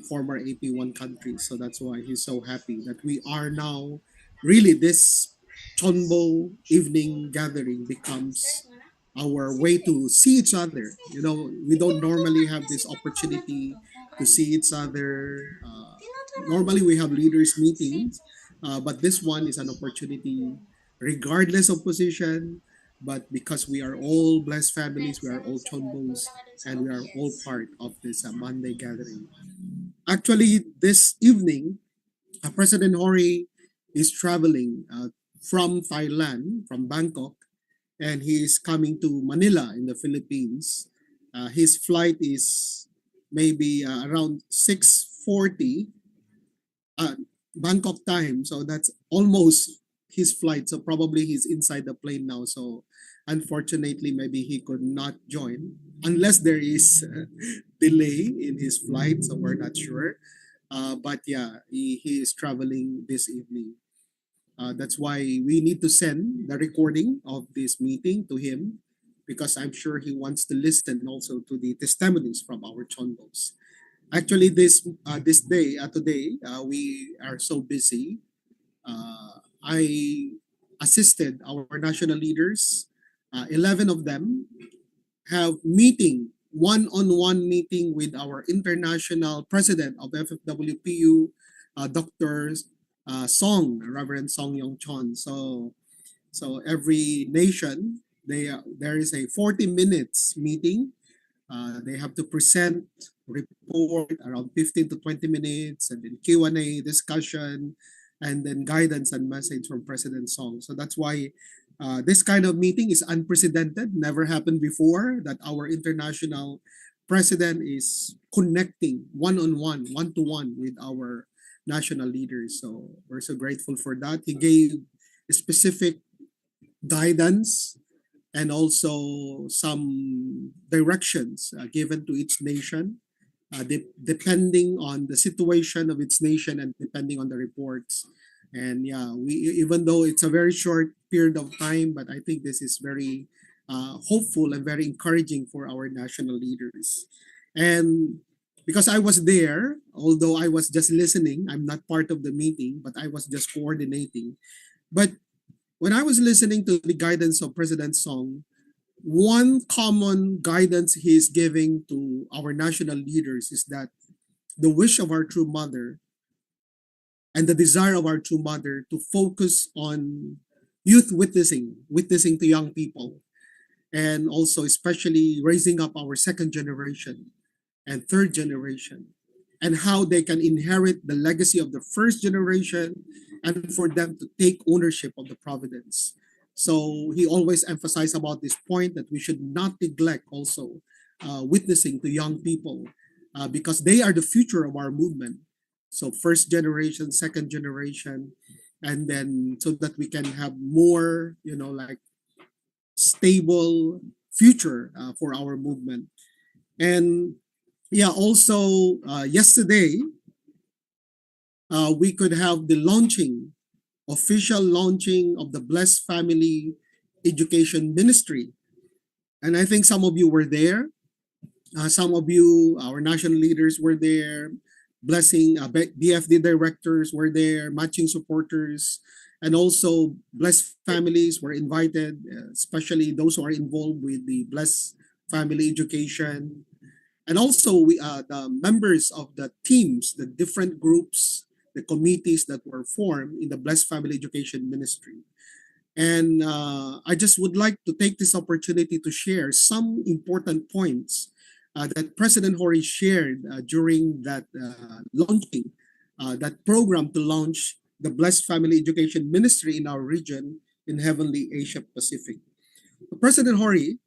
former AP1 countries. So that's why he's so happy that we are now really this CheonBo evening gathering becomes our way to see each other. You know, we don't normally have this opportunity to see each other. Normally, we have leaders' meetings, but this one is an opportunity, regardless of position. But because we are all blessed families, we are all Chonbos, and we are all part of this Monday gathering. Actually, this evening, President Hori is traveling from Thailand, from Bangkok, and he is coming to Manila in the Philippines. His flight is maybe around 6:40 uh, Bangkok time, so that's almost his flight. So probably he's inside the plane now. So unfortunately, maybe he could not join unless there is delay in his flight. So we're not sure. But yeah, he is traveling this evening. That's why we need to send the recording of this meeting to him because I'm sure he wants to listen also to the testimonies from our chonbos. Actually, this day today we are so busy. I assisted our national leaders. 11 of them have meeting one-on-one meeting with our international president of FFWPU, Dr. Reverend Song Yong Chon. So every nation there is a 40 minutes meeting. They have to present report around 15 to 20 minutes, and then Q&A discussion, and then guidance and message from President Song. So that's why this kind of meeting is unprecedented, never happened before, that our international president is connecting one-on-one, one-to-one with our national leaders. So we're so grateful for that. He gave specific guidance and also some directions given to each nation, depending on the situation of its nation and depending on the reports. And yeah, we even though it's a very short period of time, but I think this is very hopeful and very encouraging for our national leaders. And because I was there, although I was just listening, I'm not part of the meeting, but I was just coordinating. But when I was listening to the guidance of President Song, one common guidance he is giving to our national leaders is that the wish of our true mother and the desire of our true mother to focus on youth witnessing to young people, and also especially raising up our second generation and third generation, and how they can inherit the legacy of the first generation and for them to take ownership of the providence. So he always emphasized about this point that we should not neglect also witnessing to young people because they are the future of our movement. So first generation, second generation, and then so that we can have more, like stable future for our movement. And yeah, also yesterday we could have the official launching of the Blessed Family Education Ministry. And I think some of you were there. Some of you, our national leaders, were there. Blessing BFD directors were there, matching supporters, and also Blessed families were invited, especially those who are involved with the Blessed Family Education. And also the members of the teams, the different groups, the committees that were formed in the Blessed Family Education Ministry. And I just would like to take this opportunity to share some important points that President Hori shared during that launching, that program to launch the Blessed Family Education Ministry in our region in Heavenly Asia Pacific. President Hori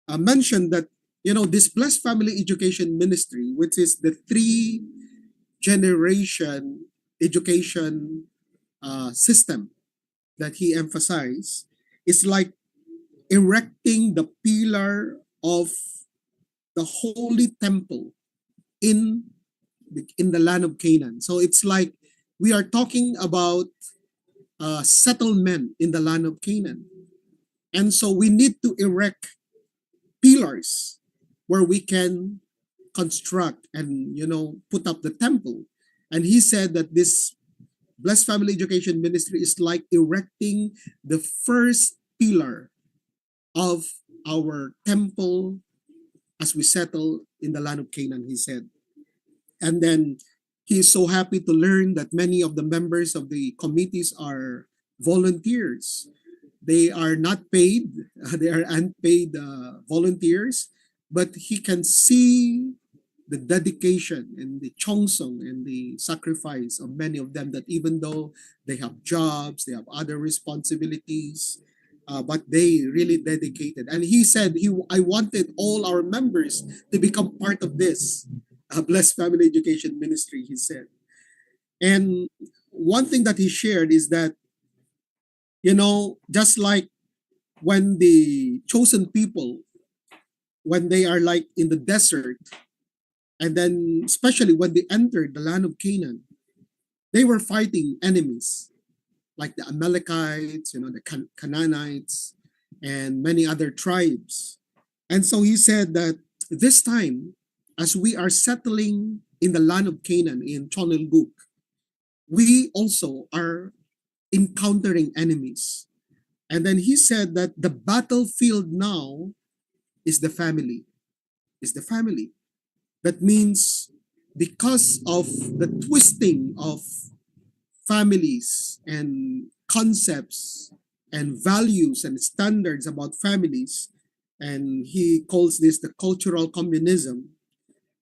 mentioned that this Blessed Family Education Ministry, which is the 3-generation education system that he emphasized, is like erecting the pillar of the holy temple in the land of Canaan. So it's like we are talking about settlement in the land of Canaan. And so we need to erect pillars where we can construct and put up the temple. And he said that this Blessed Family Education Ministry is like erecting the first pillar of our temple as we settle in the land of Canaan, he said. And then he is so happy to learn that many of the members of the committees are volunteers. They are not paid, they are unpaid volunteers, but he can see the dedication and the chongsong and the sacrifice of many of them, that even though they have jobs, they have other responsibilities, but they really dedicated. And he said, I wanted all our members to become part of this Blessed Family Education Ministry, he said. And one thing that he shared is that, just like when the chosen people, when they are like in the desert, and then especially when they entered the land of Canaan, they were fighting enemies like the Amalekites, the Canaanites, and many other tribes. And so he said that this time, as we are settling in the land of Canaan in CheonBo, we also are encountering enemies. And then he said that the battlefield now is the family. Is the family. That means because of the twisting of families and concepts and values and standards about families, and he calls this the cultural communism,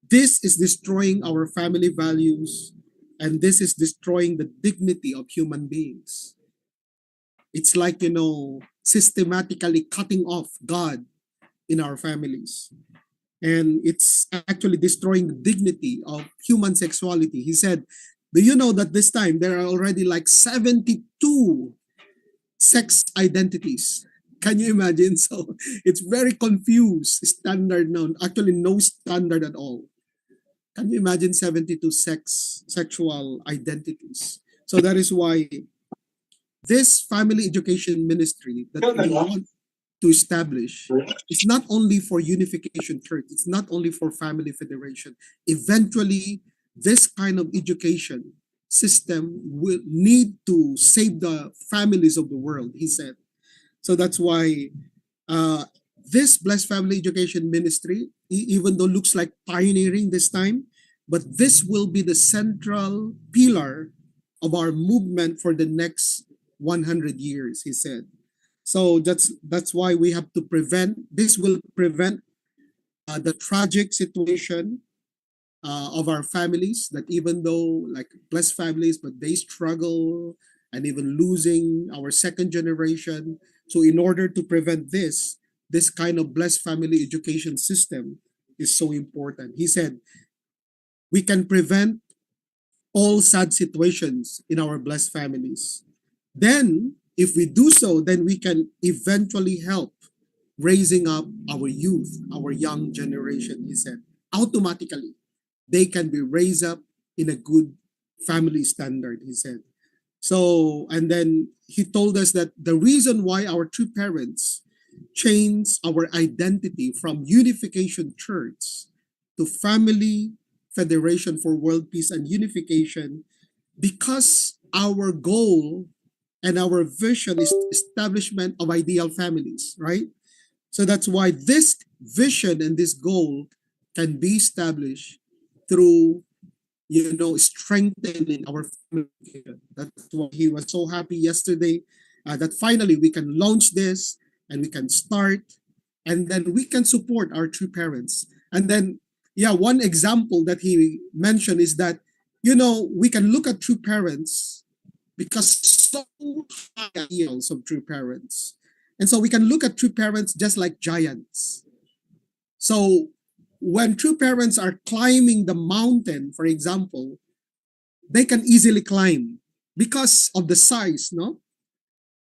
this is destroying our family values, and this is destroying the dignity of human beings. It's like, systematically cutting off God in our families. And it's actually destroying the dignity of human sexuality. He said, do you know that this time there are already like 72 sex identities? Can you imagine? So it's very confused, standard now. Actually, no standard at all. Can you imagine 72 sexual identities? So that is why this family education ministry that we want to establish is not only for Unification Church, it's not only for Family Federation. Eventually, this kind of education system will need to save the families of the world, he said. So that's why this Blessed Family Education Ministry, even though looks like pioneering this time, but this will be the central pillar of our movement for the next 100 years, he said. So that's why we have to prevent, this will prevent the tragic situation of our families, that even though like blessed families, but they struggle and even losing our second generation. So in order to prevent this kind of blessed family education system is so important. He said, we can prevent all sad situations in our blessed families. Then, if we do so, then we can eventually help raising up our youth, our young generation, he said. Automatically, they can be raised up in a good family standard, he said. So, and then he told us that the reason why our true parents changed our identity from Unification Church to Family Federation for World Peace and Unification, because our goal and our vision is establishment of ideal families, right? So that's why this vision and this goal can be established through, strengthening our family. That's why he was so happy yesterday that finally we can launch this and we can start, and then we can support our true parents. And then, one example that he mentioned is that, we can look at true parents because so high ideals of true parents. And so we can look at true parents just like giants. So when true parents are climbing the mountain, for example, they can easily climb because of the size, no?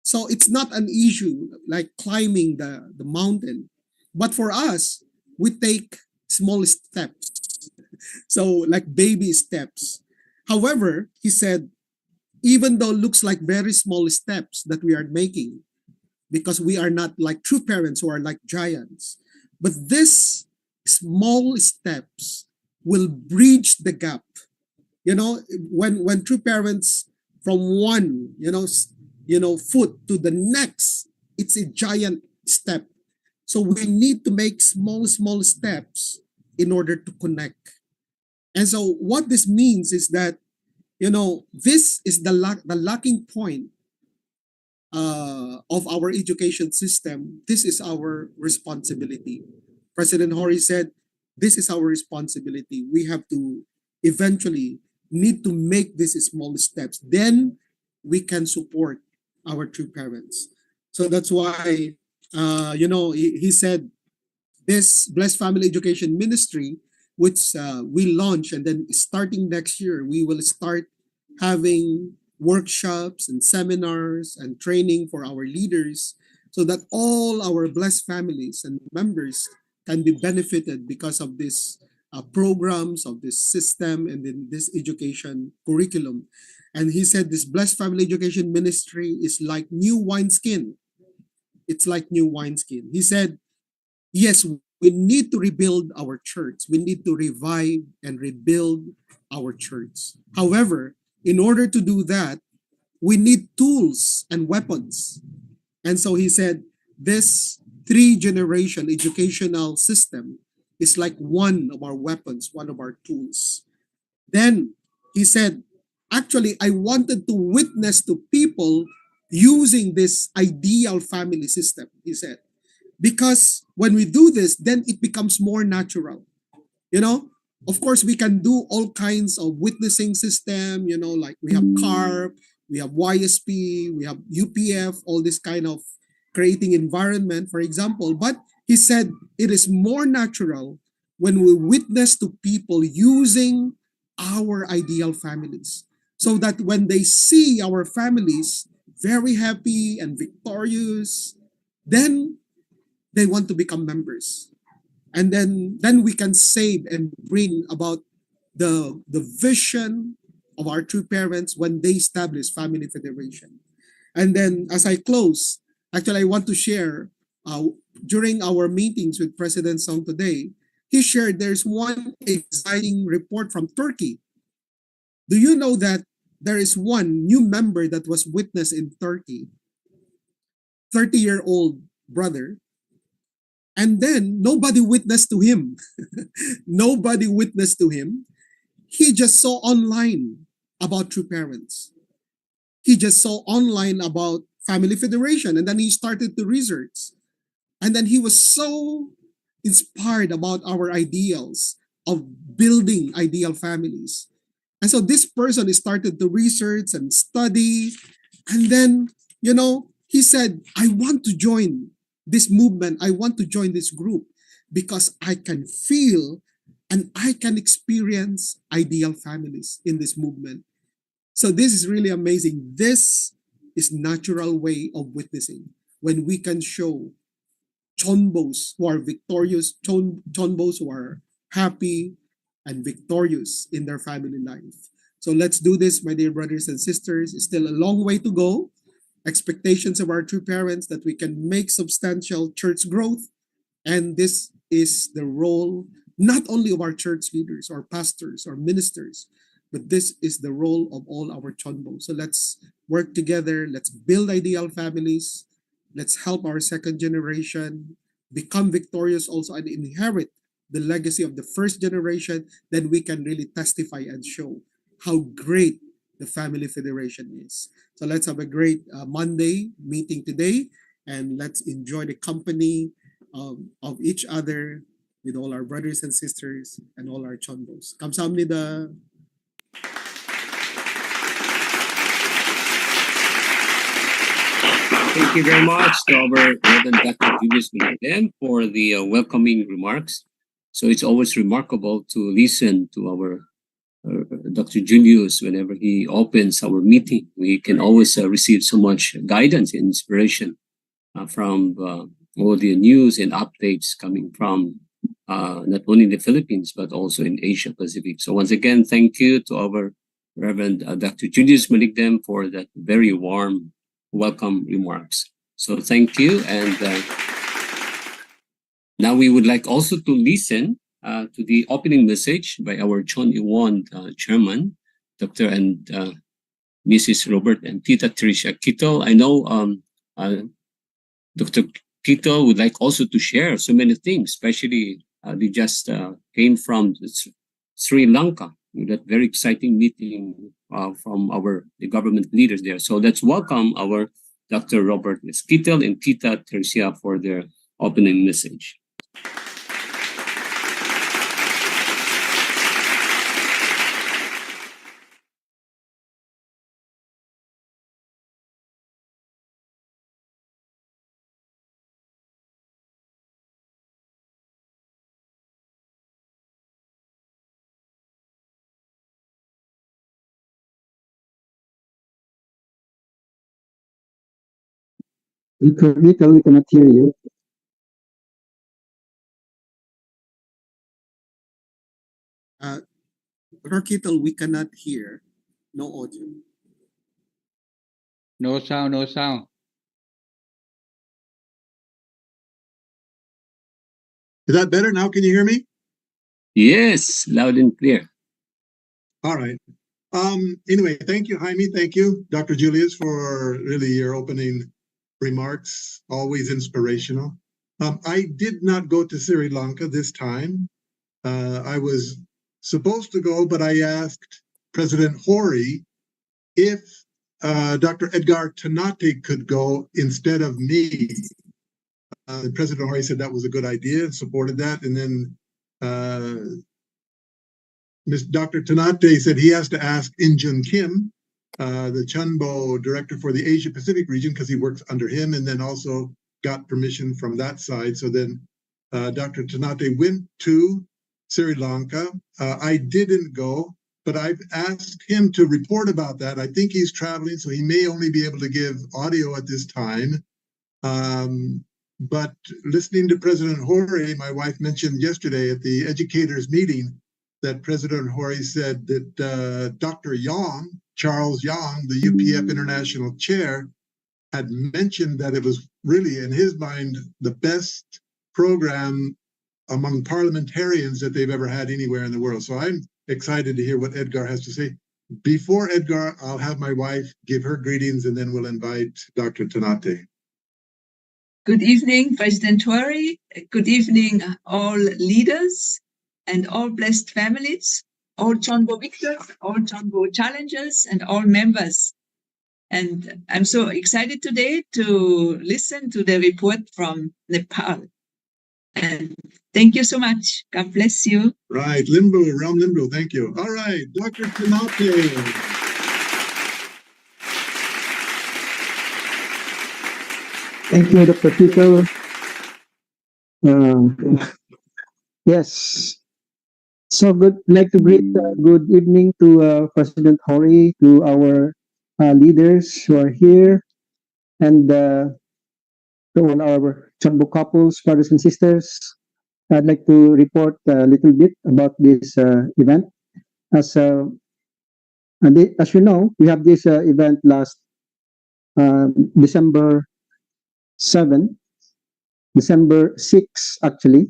So it's not an issue like climbing the mountain. But for us, we take small steps. So like baby steps. However, he said, even though it looks like very small steps that we are making, because we are not like true parents who are like giants, but these small steps will bridge the gap. When true parents from one foot to the next, it's a giant step. So we need to make small steps in order to connect. And so what this means is that this is the lacking point of our education system. This is our responsibility. President Hori said, this is our responsibility. We have to eventually need to make these small steps. Then we can support our true parents. So that's why, he said, this Blessed Family Education Ministry, which we launch, and then starting next year, we will start having workshops and seminars and training for our leaders so that all our blessed families and members can be benefited because of this programs, of this system, and in this education curriculum. And he said this Blessed Family Education Ministry is like new wineskin. It's like new wineskin. He said, yes, we need to rebuild our church. We need to revive and rebuild our church. However, in order to do that, we need tools and weapons. And so he said, this 3-generation educational system is like one of our weapons, one of our tools. Then he said, actually, I wanted to witness to people using this ideal family system, he said. Because when we do this, then it becomes more natural. Of course, we can do all kinds of witnessing system, like we have CARP, we have YSP, we have UPF, all this kind of creating environment, for example. But he said it is more natural when we witness to people using our ideal families. So that when they see our families very happy and victorious, then they want to become members. And then we can save and bring about the vision of our true parents when they establish Family Federation. And then as I close, actually I want to share, during our meetings with President Song today, he shared there's one exciting report from Turkey. Do you know that there is one new member that was witnessed in Turkey, 30-year-old brother, and then nobody witnessed to him. Nobody witnessed to him. He just saw online about true parents. He just saw online about Family Federation, and then he started to research. And then he was so inspired about our ideals of building ideal families. And so this person started to research and study. And then, he said, I want to join this movement. I want to join this group because I can feel and I can experience ideal families in this movement. So this is really amazing. This is natural way of witnessing when we can show CheonBos who are victorious, CheonBos who are happy and victorious in their family life. So let's do this, my dear brothers and sisters. It's still a long way to go. Expectations of our true parents that we can make substantial church growth. And this is the role not only of our church leaders or pastors or ministers, but this is the role of all our CheonBo. So let's work together. Let's build ideal families. Let's help our second generation become victorious also and inherit the legacy of the first generation. Then we can really testify and show how great the Family Federation is. So let's have a great Monday meeting today, and let's enjoy the company of each other with all our brothers and sisters and all our CheonBos. 감사합니다. Thank you very much to our Reverend Dr. Julius Miladen for the welcoming remarks. So it's always remarkable to listen to our Dr. Julius whenever he opens our meeting. We can always receive so much guidance and inspiration from all the news and updates coming from not only in the Philippines, but also in Asia Pacific. So once again, thank you to our Reverend Dr. Julius Maligdem for that very warm welcome remarks. So thank you. And now we would like also to listen to the opening message by our Chon Iwon chairman, Dr. and Mrs. Robert and Tita Tricia Kito. I know Dr. Kito would like also to share so many things, especially they just came from Sri Lanka with that very exciting meeting from the government leaders there. So let's welcome our Dr. Robert Esquitel and Tita Tricia for their opening message. Little, we cannot hear you. Rakital, we cannot hear. No audio. No sound, no sound. Is that better now? Can you hear me? Yes, loud and clear. All right. Anyway, thank you, Jaime. Thank you, Dr. Julius, for really your opening remarks. Always inspirational. I did not go to Sri Lanka this time. I was supposed to go, but I asked President Hori if Dr. Edgar Tanate could go instead of me. President Hori said that was a good idea and supported that. And then Dr. Tanate said he has to ask Injun Kim, the CheonBo director for the Asia Pacific region, because he works under him, and then also got permission from that side. So then Dr. Tanate went to Sri Lanka. I didn't go, but I've asked him to report about that. I think he's traveling, so he may only be able to give audio at this time. But listening to President Hori, my wife mentioned yesterday at the educators meeting that President Hori said that Dr. Yang, Charles Yang, the UPF International Chair, had mentioned that it was really, in his mind, the best program among parliamentarians that they've ever had anywhere in the world. So I'm excited to hear what Edgar has to say. Before Edgar, I'll have my wife give her greetings, and then we'll invite Dr. Tanate. Good evening, President Hori. Good evening, all leaders and all blessed families, all CheonBo victors, all CheonBo challengers, and all members. And I'm so excited today to listen to the report from Nepal. And thank you so much. God bless you. Right, Limbo, Ram Limbo, thank you. All right, Dr. Tanate. Thank you, Dr. Tito. Yes. So good. Like to greet good evening to President Hori, to our leaders who are here, and to all our CheonBo couples, brothers and sisters. I'd like to report a little bit about this event. As as you know, we have this event last December 7, December 6, actually,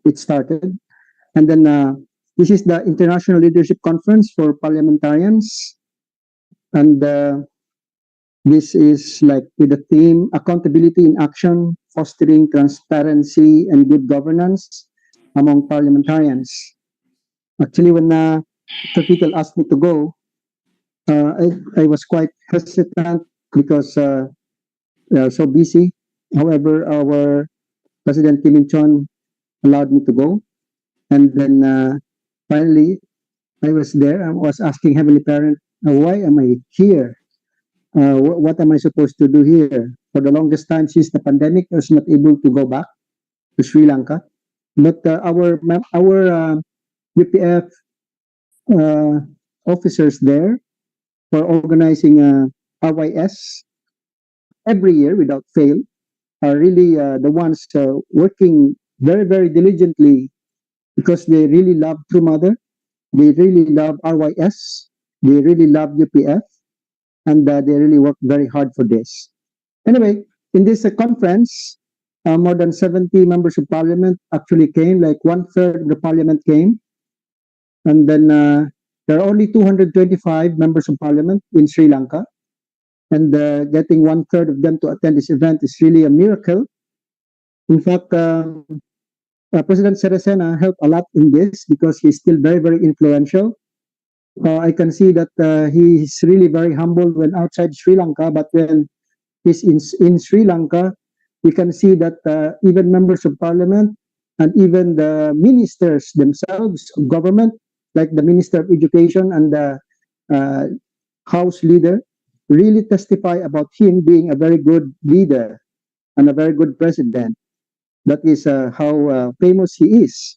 it started. And then this is the International Leadership Conference for Parliamentarians. And this is like with the theme Accountability in Action, Fostering Transparency and Good Governance among Parliamentarians. Actually, when Capital asked me to go, I was quite hesitant because we are so busy. However, our President Kim Il-chon allowed me to go. And then finally, I was there. I was asking Heavenly Parent, why am I here? What am I supposed to do here? For the longest time since the pandemic, I was not able to go back to Sri Lanka. But our UPF officers there for organizing RYS every year without fail are really the ones working very, very diligently because they really love True Mother, they really love RYS, they really love UPF, and they really work very hard for this. Anyway, in this conference, more than 70 members of parliament actually came, like one third of the parliament came. And then there are only 225 members of parliament in Sri Lanka. And getting one third of them to attend this event is really a miracle. In fact, President Seresena helped a lot in this because he's still very, very influential. I can see that he's really very humble when outside Sri Lanka, but when he's in Sri Lanka, we can see that even members of parliament and even the ministers themselves of government, like the Minister of Education and the uh, House leader, really testify about him being a very good leader and a very good president. That is how famous he is.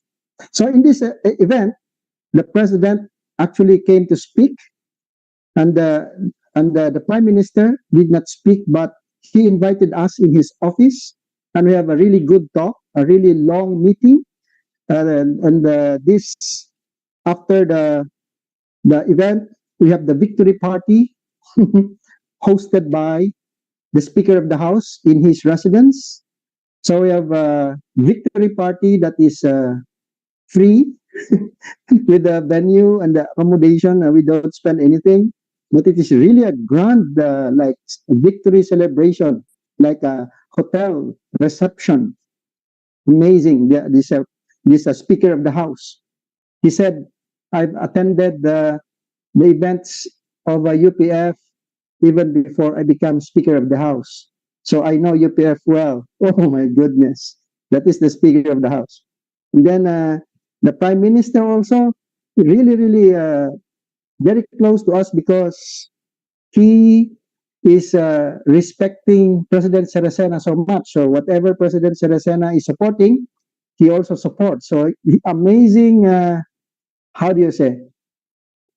So in this event, the president actually came to speak, and the prime minister did not speak, but he invited us in his office, and we have a really good talk, a really long meeting, and this after the event, we have the victory party hosted by the Speaker of the House in his residence. So we have a victory party that is free with the venue and the accommodation. We don't spend anything, but it is really a grand, like victory celebration, like a hotel reception. Amazing. This Speaker of the House. He said, "I've attended the events of UPF even before I became Speaker of the House. So I know UPF well." Oh my goodness. That is the Speaker of the House. And then the Prime Minister also really, really very close to us because he is respecting President Saracena so much. So whatever President Saracena is supporting, he also supports. So amazing, how do you say,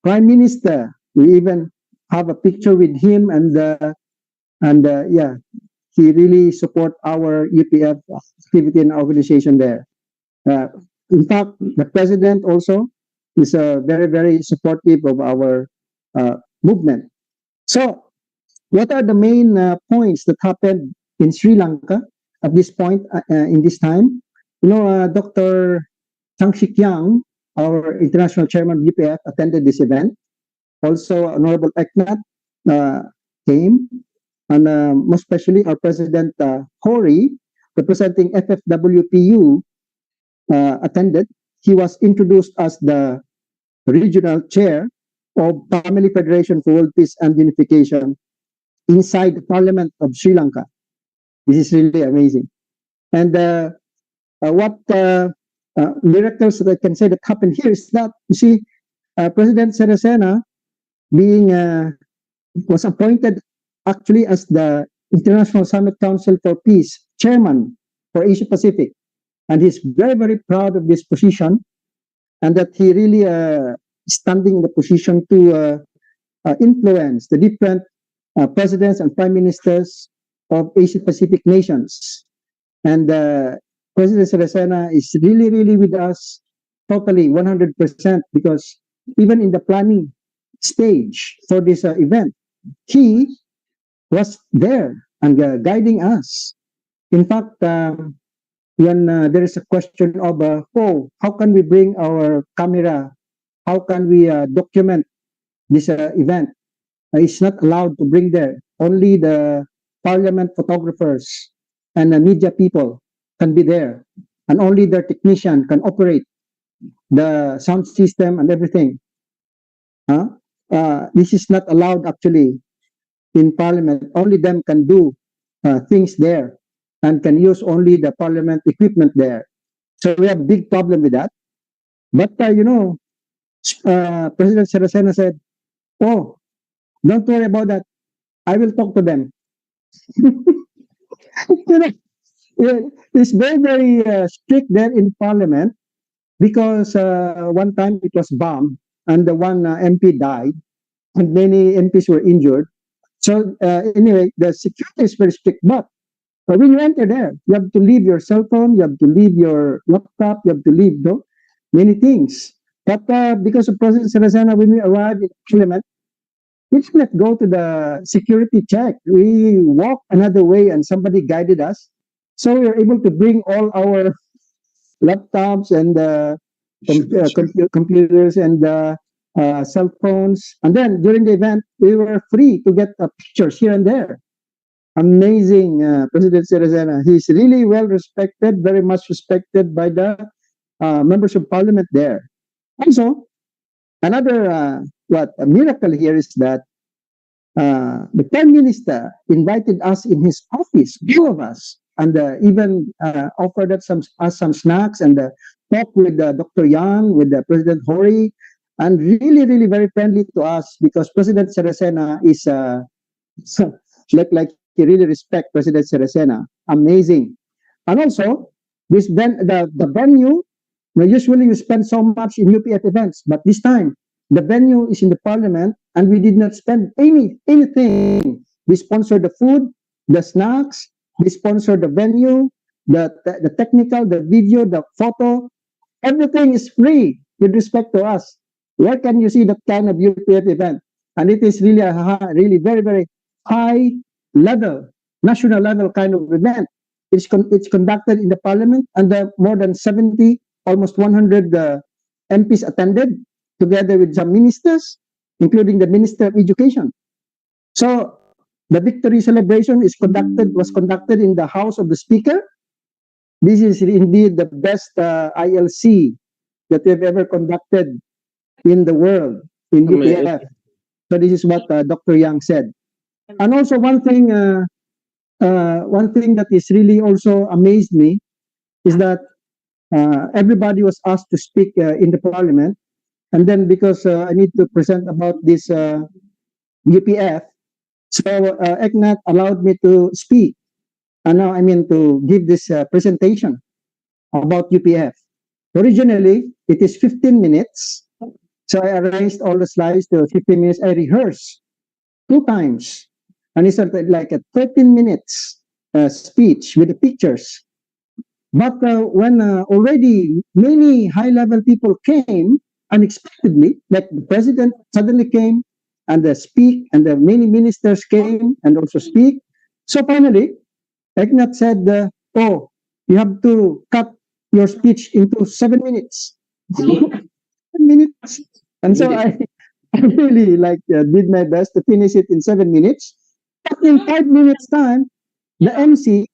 Prime Minister. We even have a picture with him, and yeah, he really support our UPF activity and organization there. Uh, in fact, the president also is very, very supportive of our movement. So, what are the main points that happened in Sri Lanka at this point in this time? Dr. Chang Shik Yang, our international chairman of UPF, attended this event. Also, Honorable Eknat uh, came, and most especially our President Hori, representing FFWPU, attended. He was introduced as the regional chair of Family Federation for World Peace and Unification inside the Parliament of Sri Lanka. This is really amazing. And what miracles that I can say that happened here is that, you see, President Seresena being was appointed actually as the International Summit Council for Peace chairman for Asia Pacific, and he's very, very proud of this position, and that he really standing in the position to influence the different presidents and prime ministers of Asia Pacific nations. And President Saracena is really, really with us totally 100% because even in the planning stage for this event, he was there and guiding us. In fact, when there is a question of, oh, how can we bring our camera? How can we document this event? It's not allowed to bring there. Only the parliament photographers and the media people can be there. And only their technician can operate the sound system and everything. Huh? This is not allowed actually in parliament. Only them can do things there and can use only the parliament equipment there. So we have a big problem with that. But, President Saracena said, oh, don't worry about that. I will talk to them. You know, it's very, very strict there in parliament because one time it was bombed and the one MP died and many MPs were injured. So anyway, the security is very strict. But when you enter there, you have to leave your cell phone, you have to leave your laptop, you have to leave many things. But because of President Saracena, when we arrived in Parliament, we did not go to the security check. We walked another way and somebody guided us. So we were able to bring all our laptops and computers and cell phones. And then during the event, we were free to get pictures here and there. Amazing, President Serezena. He's really well respected, very much respected by the members of parliament there. Also, another what a miracle here is that the Prime Minister invited us in his office, two of us, and even offered us some snacks and talked with Dr. Yang, with President Hori, and really, really very friendly to us because President Serezena is like he really respect President Serezena. Amazing. And also, the venue, usually we spend so much in UPF events, but this time the venue is in the parliament and we did not spend anything. We sponsored the food, the snacks, we sponsored the venue, the technical, the video, the photo. Everything is free with respect to us. Where can you see that kind of UPF event? And it is really really very, very high level, national level kind of event. It's conducted in the parliament and more than 70, almost 100 MPs attended together with some ministers, including the Minister of Education. So the victory celebration was conducted in the house of the Speaker. This is indeed the best ILC that we've ever conducted in the world in UPF. So this is what Dr. Yang said. And also one thing that is really also amazed me is that everybody was asked to speak in the parliament. And then because I need to present about this UPF, so ECNAT allowed me to speak. And now I mean to give this presentation about UPF. Originally, it is 15 minutes. So I arranged all the slides to 15 minutes. I rehearsed 2 times. And it's like a 13 minutes speech with the pictures. But when already many high-level people came unexpectedly, like the president suddenly came and the many ministers came and also speak. So finally, ECNAT said, oh, you have to cut your speech into 7 minutes. 7 minutes. And so I really did my best to finish it in 7 minutes. But in 5 minutes time, the MC,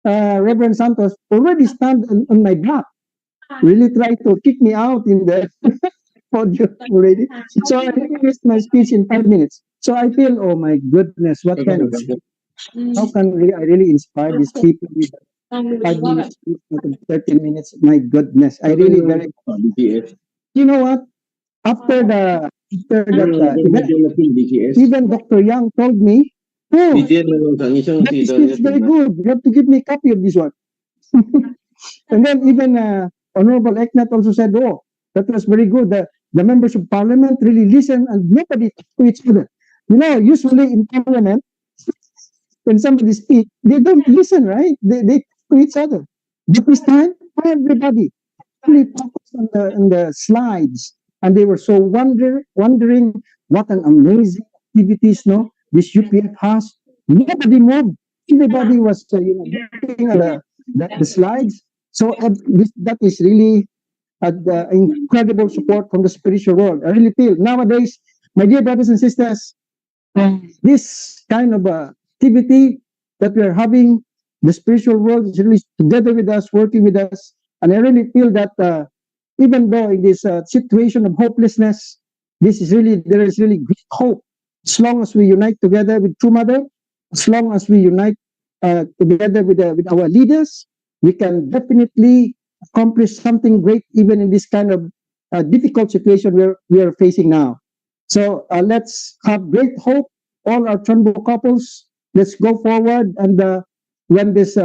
Reverend Santos, already stand on my back, really tried to kick me out in the podium already. So I finished my speech in 5 minutes. So I feel, oh my goodness, what kind of how can I really inspire these people with 5 minutes speech, 13 minutes? My goodness, I really very. You know what? After that event, even Dr. Yang told me, oh, that is very good. You have to give me a copy of this one. And then even Honorable Eknat also said, oh, that was very good. The members of parliament really listen and nobody talks to each other. You know, usually in parliament, when somebody speaks, they don't listen, right? They talk to each other. But this time, everybody really focused on the slides. And they were so wondering what an amazing activities, no, this UPF has. Nobody moved. Everybody was looking at the slides. So that is really the incredible support from the spiritual world. I really feel nowadays, my dear brothers and sisters, this kind of activity that we are having, the spiritual world is really together with us, working with us. And I really feel that even though in this situation of hopelessness, there is really great hope. As long as we unite together with True Mother, as long as we unite together with our leaders, we can definitely accomplish something great even in this kind of difficult situation we are facing now. So let's have great hope, all our CheonBo couples. Let's go forward, and when this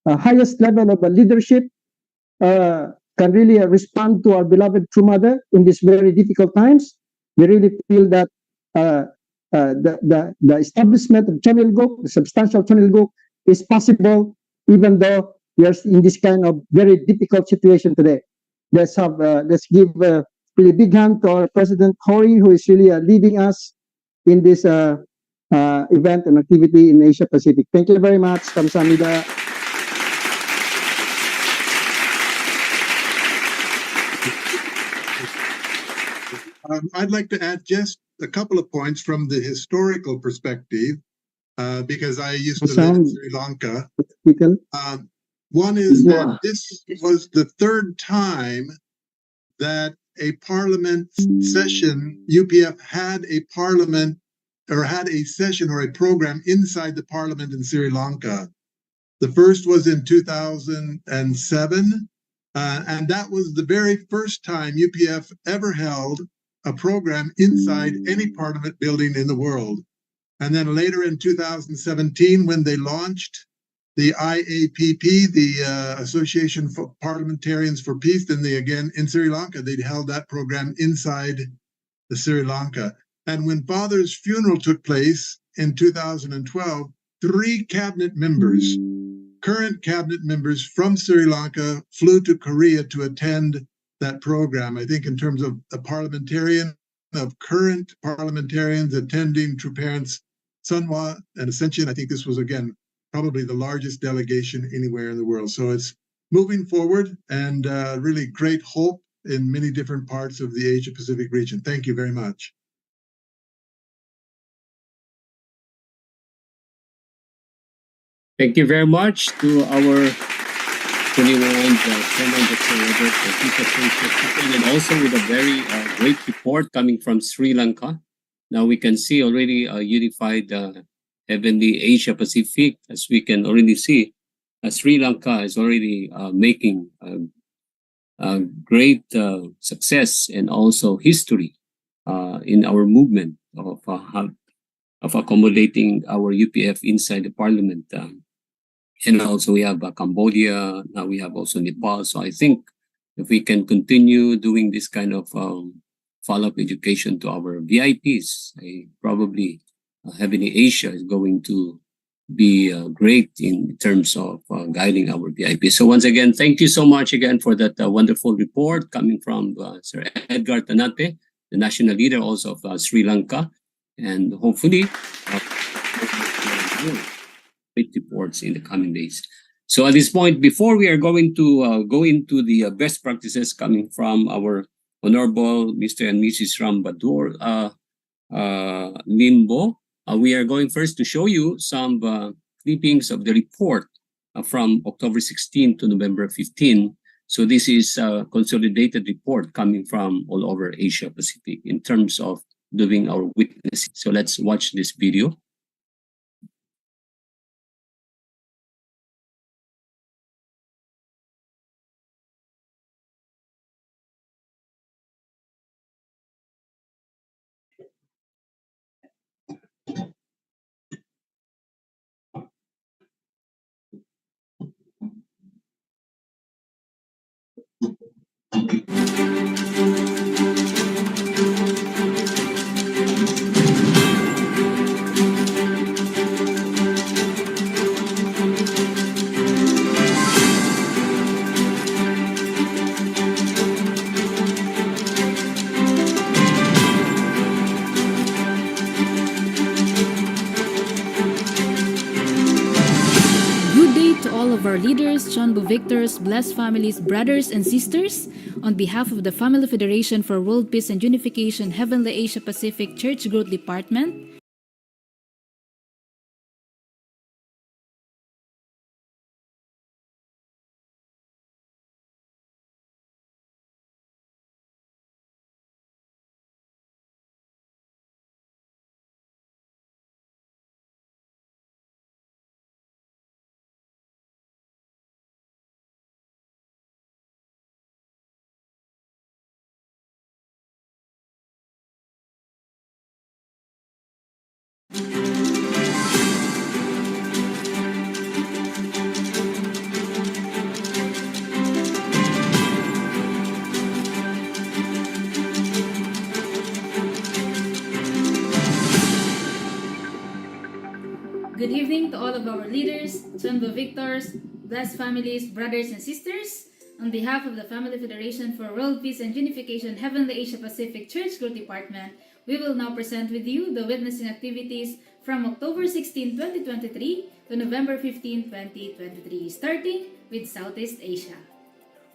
highest level of leadership can really respond to our beloved True Mother in these very difficult times, we really feel that the establishment of CheonIlguk, the substantial CheonIlguk, is possible even though we are in this kind of very difficult situation today. Let's give a really big hand to our President Hori, who is really leading us in this event and activity in Asia Pacific. Thank you very much. Kamsahamnida. I'd like to add just a couple of points from the historical perspective, because I used to live in Sri Lanka. Speaker. One is that this was the third time that a parliament session, UPF had a parliament or had a session or a program inside the parliament in Sri Lanka. The first was in 2007, and that was the very first time UPF ever held a program inside any parliament building in the world. And then later in 2017, when they launched the IAPP, the Association for Parliamentarians for Peace, then they again in Sri Lanka, they'd held that program inside the Sri Lanka. And when Father's funeral took place in 2012, 3 cabinet members, current cabinet members from Sri Lanka, flew to Korea to attend that program. I think in terms of a parliamentarian, of current parliamentarians attending True Parents Sunwa and Ascension, I think this was again probably the largest delegation anywhere in the world. So it's moving forward and really great hope in many different parts of the Asia Pacific region. Thank you very much. Thank you very much to our 21 chairman, Dr. Robert, and also with a very great report coming from Sri Lanka. Now we can see already a unified heavenly Asia Pacific, as we can already see. Sri Lanka is already making a great success and also history in our movement of accommodating our UPF inside the parliament. And also we have Cambodia, now we have also Nepal. So I think if we can continue doing this kind of follow-up education to our VIPs, probably Heavenly Asia is going to be great in terms of guiding our VIPs. So once again, thank you so much again for that wonderful report coming from Sir Edgar Tanate, the national leader also of Sri Lanka. And hopefully, great reports in the coming days. So at this point, before we are going to go into the best practices coming from our Honorable Mr. and Mrs. Rambadur Limbo, we are going first to show you some clippings of the report from October 16 to November 15. So this is a consolidated report coming from all over Asia Pacific in terms of doing our witnessing. So let's watch this video. All of our leaders, CheonBo victors, blessed families, brothers and sisters, on behalf of the Family Federation for World Peace and Unification Heavenly Asia Pacific Church Growth Department, good evening to all of our leaders, CheonBo victors, blessed families, brothers and sisters. On behalf of the Family Federation for World Peace and Unification Heavenly Asia Pacific Church Growth Department, we will now present with you the witnessing activities from October 16, 2023 to November 15, 2023, starting with Southeast Asia.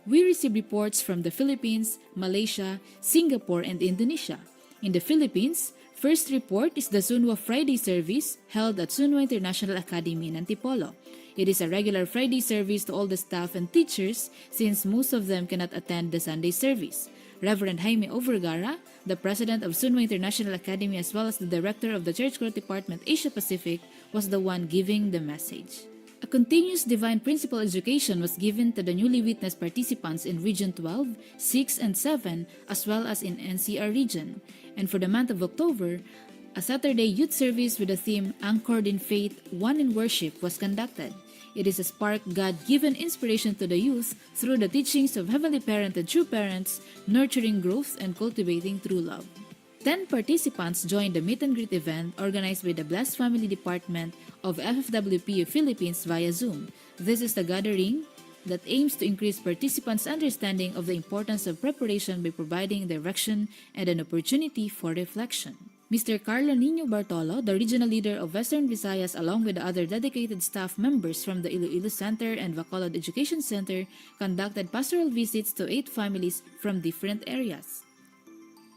We receive reports from the Philippines, Malaysia, Singapore, and Indonesia. In the Philippines, first report is the Sunwa Friday service held at Sunwa International Academy in Antipolo. It is a regular Friday service to all the staff and teachers since most of them cannot attend the Sunday service. Reverend Jaime Overgara, the president of Sunwa International Academy as well as the director of the Church Growth Department Asia Pacific, was the one giving the message. A continuous divine principle education was given to the newly witnessed participants in Region 12, 6, and 7, as well as in NCR region. And for the month of October, a Saturday youth service with the theme Anchored in Faith, One in Worship was conducted. It is a spark God-given inspiration to the youth through the teachings of Heavenly Parent and True Parents, nurturing growth and cultivating true love. 10 participants joined the meet and greet event organized by the Blessed Family Department of FFWPU Philippines via Zoom. This is the gathering that aims to increase participants' understanding of the importance of preparation by providing direction and an opportunity for reflection. Mr. Carlo Nino Bartolo, the regional leader of Western Visayas, along with the other dedicated staff members from the Iloilo Center and Bacolod Education Center, conducted pastoral visits to 8 families from different areas.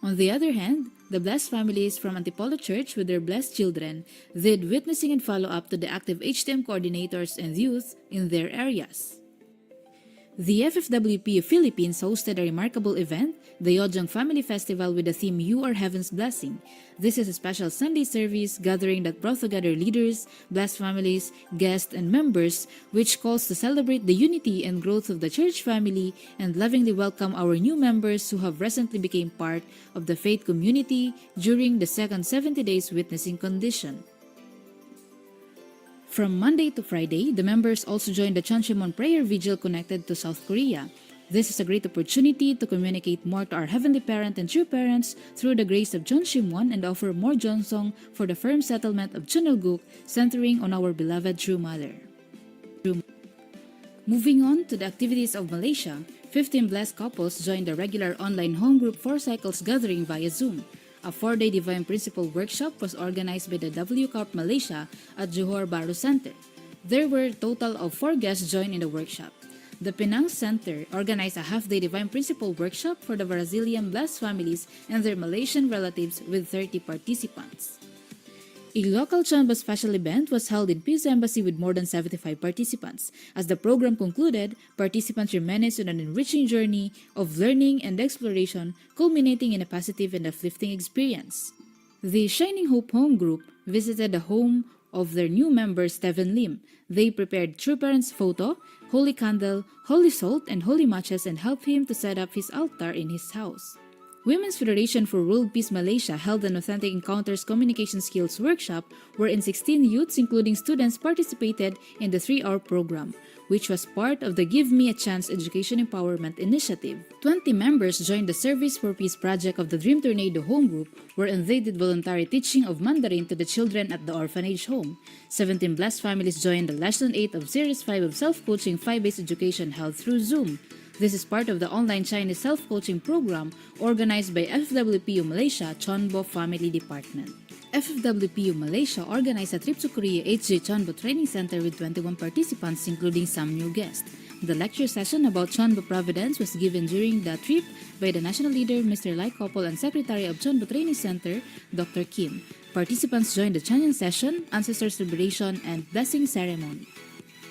On the other hand, the blessed families from Antipolo Church with their blessed children did witnessing and follow-up to the active HTM coordinators and youth in their areas. The FFWPU Philippines hosted a remarkable event, the Yojong Family Festival with the theme You Are Heaven's Blessing. This is a special Sunday service gathering that brought together leaders, blessed families, guests, and members, which calls to celebrate the unity and growth of the church family and lovingly welcome our new members who have recently become part of the faith community during the second 70 days witnessing condition. From Monday to Friday, the members also joined the Cheonbon prayer vigil connected to South Korea. This is a great opportunity to communicate more to our Heavenly Parent and True Parents through the grace of Cheonbon and offer more Jeonsong for the firm settlement of Cheonilguk, centering on our beloved True Mother. Moving on to the activities of Malaysia, 15 blessed couples joined the regular online home group 4 Cycles gathering via Zoom. A 4-day Divine Principle workshop was organized by the W Corp Malaysia at Johor Bahru Center. There were a total of 4 guests joined in the workshop. The Penang Center organized a half-day Divine Principle workshop for the Brazilian blessed families and their Malaysian relatives with 30 participants. A local CheonBo special event was held in Peace Embassy with more than 75 participants. As the program concluded, participants reminisced on an enriching journey of learning and exploration, culminating in a positive and uplifting experience. The Shining Hope Home Group visited the home of their new member, Steven Lim. They prepared True Parents photo, holy candle, holy salt, and holy matches and helped him to set up his altar in his house. Women's Federation for World Peace Malaysia held an Authentic Encounters Communication Skills workshop wherein 16 youths including students participated in the 3-hour program, which was part of the Give Me a Chance Education Empowerment Initiative. 20 members joined the Service for Peace project of the Dream Tornado Home Group wherein they did voluntary teaching of Mandarin to the children at the orphanage home. 17 blessed families joined the Lesson 8 of Series 5 of Self-Coaching 5-Based Education held through Zoom. This is part of the online Chinese self-coaching program organized by FFWPU Malaysia CheonBo Family Department. FFWPU Malaysia organized a trip to Korea HJ CheonBo Training Center with 21 participants including some new guests. The lecture session about CheonBo Providence was given during the trip by the national leader Mr. Lai Kopol and Secretary of CheonBo Training Center, Dr. Kim. Participants joined the Chanyan session, Ancestors Liberation, and Blessing Ceremony.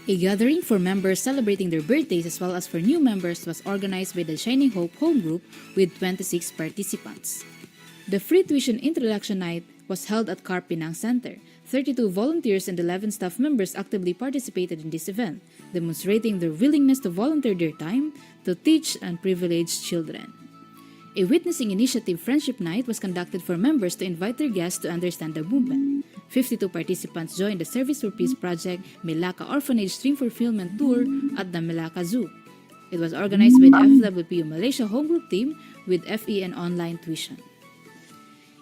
A gathering for members celebrating their birthdays as well as for new members was organized by the Shining Hope Home Group with 26 participants. The free tuition introduction night was held at Carp Penang Center. 32 volunteers and 11 staff members actively participated in this event, demonstrating their willingness to volunteer their time to teach unprivileged children. A witnessing initiative friendship night was conducted for members to invite their guests to understand the movement. 52 participants joined the Service for Peace Project Melaka Orphanage Dream Fulfillment Tour at the Melaka Zoo. It was organized by the FFWPU Malaysia Home Group team with FEN online tuition.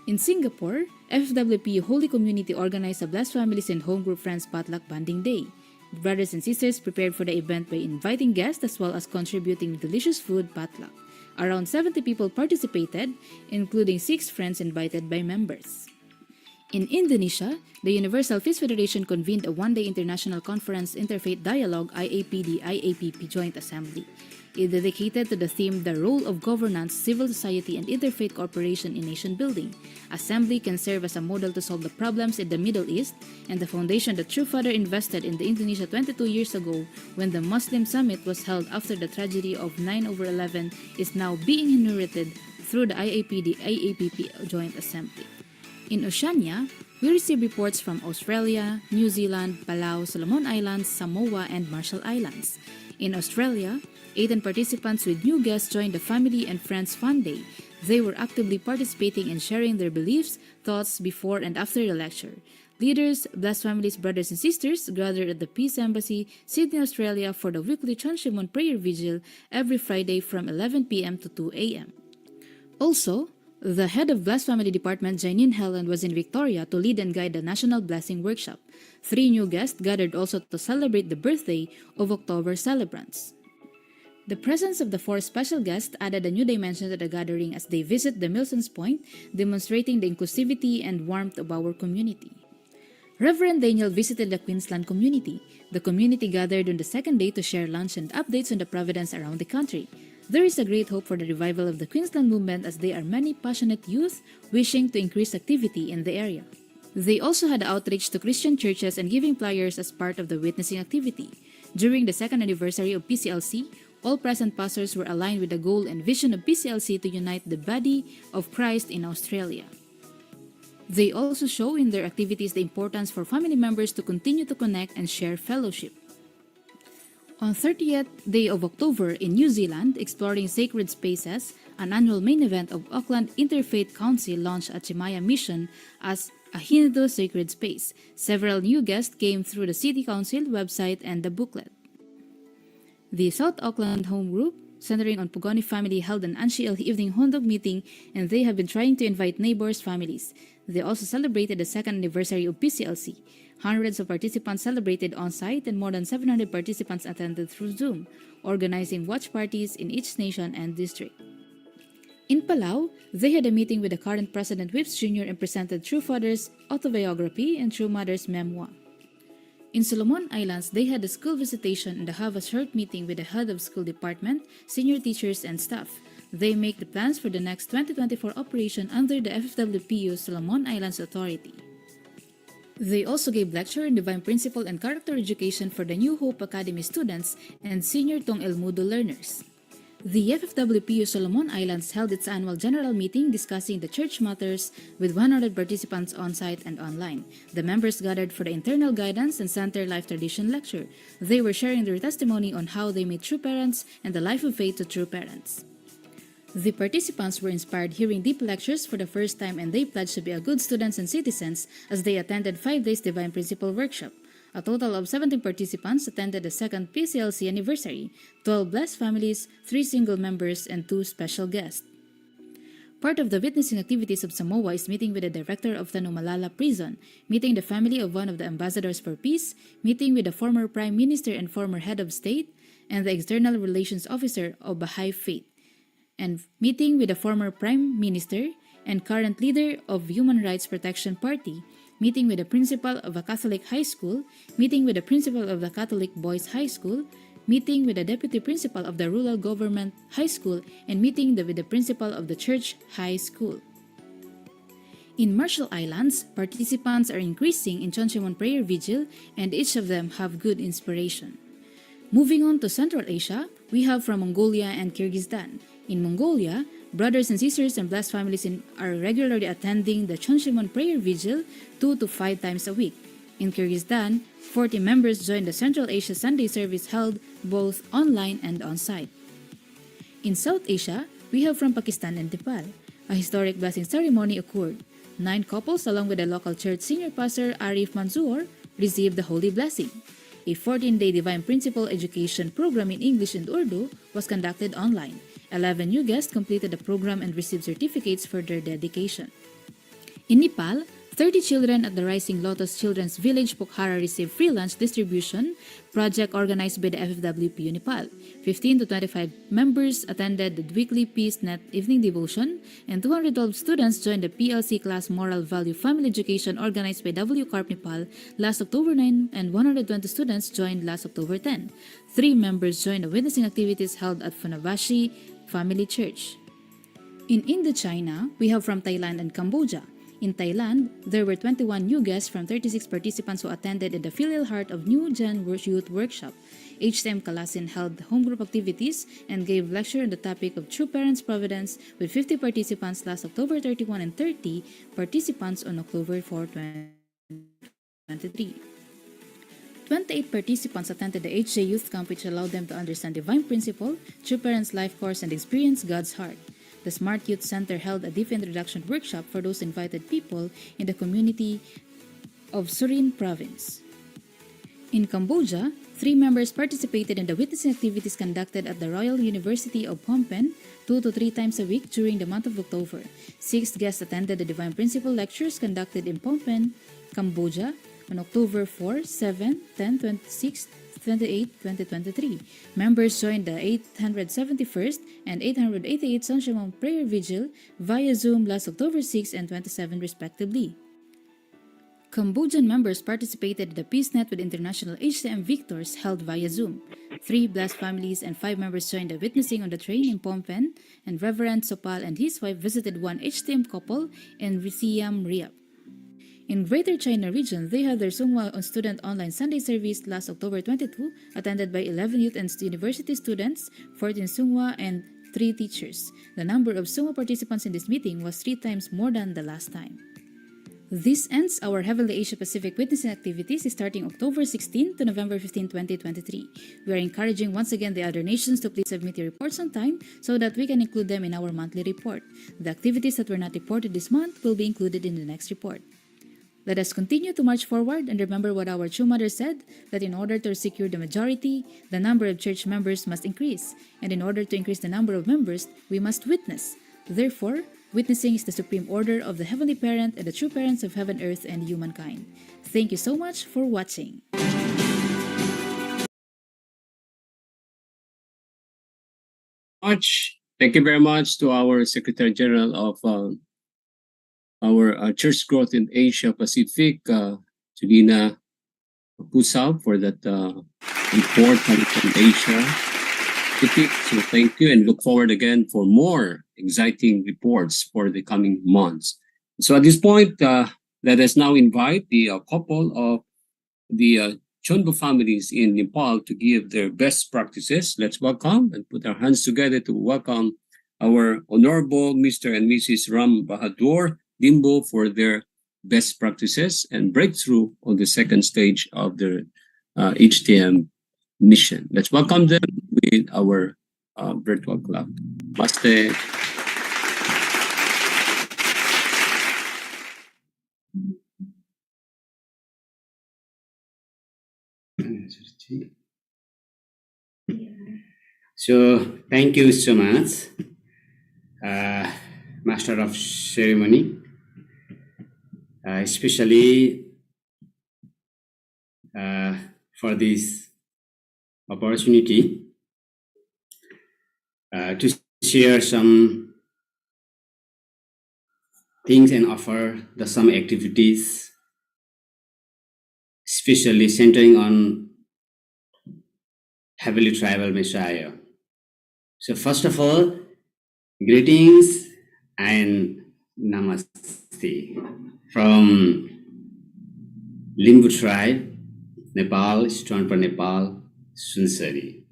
In Singapore, FFWPU Holy Community organized a Blessed Families and Home Group Friends Potluck Bonding Day. The brothers and sisters prepared for the event by inviting guests as well as contributing delicious food potluck. Around 70 people participated, including 6 friends invited by members. In Indonesia, the Universal Peace Federation convened a one-day international conference Interfaith Dialogue IAPD-IAPP Joint Assembly. is dedicated to the theme The Role of Governance, Civil Society, and Interfaith Cooperation in Nation Building. Assembly can serve as a model to solve the problems in the Middle East, and the foundation the True Father invested in the Indonesia 22 years ago when the Muslim Summit was held after the tragedy of 9/11 is now being inherited through the IAPD-IAPP Joint Assembly. In Oceania, we receive reports from Australia, New Zealand, Palau, Solomon Islands, Samoa, and Marshall Islands. In Australia, 18 participants with new guests joined the Family and Friends Fun Day. They were actively participating and sharing their beliefs, thoughts before and after the lecture. Leaders, blessed families, brothers and sisters gathered at the Peace Embassy, Sydney, Australia for the weekly Cheonbo prayer vigil every Friday from 11 p.m. to 2 a.m. Also, the head of Blessed Family Department, Janine Helen, was in Victoria to lead and guide the National Blessing Workshop. 3 new guests gathered also to celebrate the birthday of October celebrants. The presence of the 4 special guests added a new dimension to the gathering as they visit the Milsons Point, demonstrating the inclusivity and warmth of our community. Reverend Daniel visited the Queensland community. The community gathered on the second day to share lunch and updates on the providence around the country. There is a great hope for the revival of the Queensland movement as there are many passionate youth wishing to increase activity in the area. They also had outreach to Christian churches and giving flyers as part of the witnessing activity. During the second anniversary of PCLC, all present pastors were aligned with the goal and vision of PCLC to unite the body of Christ in Australia. They also show in their activities the importance for family members to continue to connect and share fellowship. On 30th day of October in New Zealand, Exploring Sacred Spaces, an annual main event of Auckland Interfaith Council launched at Chimaya Mission as a Hindu sacred space. Several new guests came through the City Council website and the booklet. The South Auckland Home Group, centering on Pugoni family, held an Anshiel evening hotdog meeting, and they have been trying to invite neighbors' families. They also celebrated the second anniversary of PCLC. Hundreds of participants celebrated on-site and more than 700 participants attended through Zoom, organizing watch parties in each nation and district. In Palau, they had a meeting with the current President Whips Jr. and presented True Father's autobiography and True Mother's memoir. In Solomon Islands, they had a school visitation and have a short meeting with the head of school department, senior teachers, and staff. They make the plans for the next 2024 operation under the FFWPU Solomon Islands Authority. They also gave lecture in Divine Principle and Character Education for the New Hope Academy students and senior Tong El Mudo learners. The FFWPU Solomon Islands held its annual general meeting discussing the church matters with 100 participants on-site and online. The members gathered for the internal guidance and center life tradition lecture. They were sharing their testimony on how they made true parents and the life of faith to true parents. The participants were inspired hearing deep lectures for the first time, and they pledged to be a good students and citizens as they attended 5 days Divine Principle workshop. A total of 17 participants attended the second PCLC anniversary, 12 blessed families, 3 single members, and 2 special guests. Part of the witnessing activities of Samoa is meeting with the director of Tanumalala Prison, meeting the family of one of the ambassadors for peace, meeting with the former prime minister and former head of state, and the external relations officer of Baha'i Faith, and meeting with the former prime minister and current leader of Human Rights Protection Party, meeting with the principal of a Catholic high school, meeting with the principal of the Catholic Boys High School, meeting with the deputy principal of the Rural Government High School, and meeting with the principal of the Church High School. In Marshall Islands, participants are increasing in Cheonbo prayer vigil, and each of them have good inspiration. Moving on to Central Asia, we have from Mongolia and Kyrgyzstan. In Mongolia, brothers and sisters and blessed families are regularly attending the Cheonbo prayer vigil 2 to 5 times a week. In Kyrgyzstan, 40 members joined the Central Asia Sunday service held both online and on-site. In South Asia, we have from Pakistan and Nepal. A historic blessing ceremony occurred. 9 couples along with the local church senior pastor Arif Manzoor received the holy blessing. A 14-day Divine Principle education program in English and Urdu was conducted online. 11 new guests completed the program and received certificates for their dedication. In Nepal, 30 children at the Rising Lotus Children's Village, Pokhara received free lunch distribution project organized by the FFWP Nepal. 15 to 25 members attended the weekly Peace Net evening devotion, and 212 students joined the PLC class Moral Value Family Education organized by W Corp Nepal last October 9, and 120 students joined last October 10. 3 members joined the witnessing activities held at Funavashi Family Church. In Indochina, we have from Thailand and Cambodia. In Thailand, there were 21 new guests from 36 participants who attended in the Filial Heart of New Gen Youth Workshop. HTM Kalasin held home group activities and gave lecture on the topic of True Parents Providence with 50 participants last October 31 and 30 participants on October 4, 2023. 28 participants attended the HJ Youth Camp, which allowed them to understand Divine Principle, True Parents Life Course, and experience God's Heart. The Smart Youth Center held a deep introduction workshop for those invited people in the community of Surin Province. In Cambodia, 3 members participated in the witnessing activities conducted at the Royal University of Phnom Penh 2 to 3 times a week during the month of October. 6 guests attended the Divine Principle lectures conducted in Phnom Penh, Cambodia on October 4, 7, 10, 26, 28, 2023. Members joined the 871st and 888th Sanshamon Prayer Vigil via Zoom last October 6 and 27 respectively. Cambodian members participated in the PeaceNet with International HCM Victors held via Zoom. 3 blessed families and 5 members joined the witnessing on the train in Phnom Penh, and Reverend Sopal and his wife visited one HTM couple in Siam Reap. In Greater China region, they had their Songhua student online Sunday service last October 22, attended by 11 youth and university students, 14 Songhua, and 3 teachers. The number of Songhua participants in this meeting was 3 times more than the last time. This ends our Heavenly Asia Pacific witnessing activities starting October 16 to November 15, 2023. We are encouraging once again the other nations to please submit your reports on time so that we can include them in our monthly report. The activities that were not reported this month will be included in the next report. Let us continue to march forward and remember what our true mother said, that in order to secure the majority, the number of church members must increase, and in order to increase the number of members, we must witness. Therefore, witnessing is the supreme order of the Heavenly Parent and the true parents of heaven, earth, and humankind. Thank you so much for watching. Thank you very much to our Secretary General of our Church Growth in Asia Pacific, Julina Pusab, for that report coming from Asia Pacific. So thank you, and look forward again for more exciting reports for the coming months. So at this point, let us now invite the couple of the CheonBo families in Nepal to give their best practices. Let's welcome and put our hands together to welcome our Honorable Mr. and Mrs. Ram Bahadur Limbo for their best practices and breakthrough on the second stage of their HTM mission. Let's welcome them with our virtual clap. Namaste. So thank you so much, Master of Ceremony, especially for this opportunity to share some things and offer some activities, especially centering on Heavenly Tribal Messiah. So first of all, greetings and namaste from Limbu tribe, Nepal, Strongpur, Nepal, Sunsari.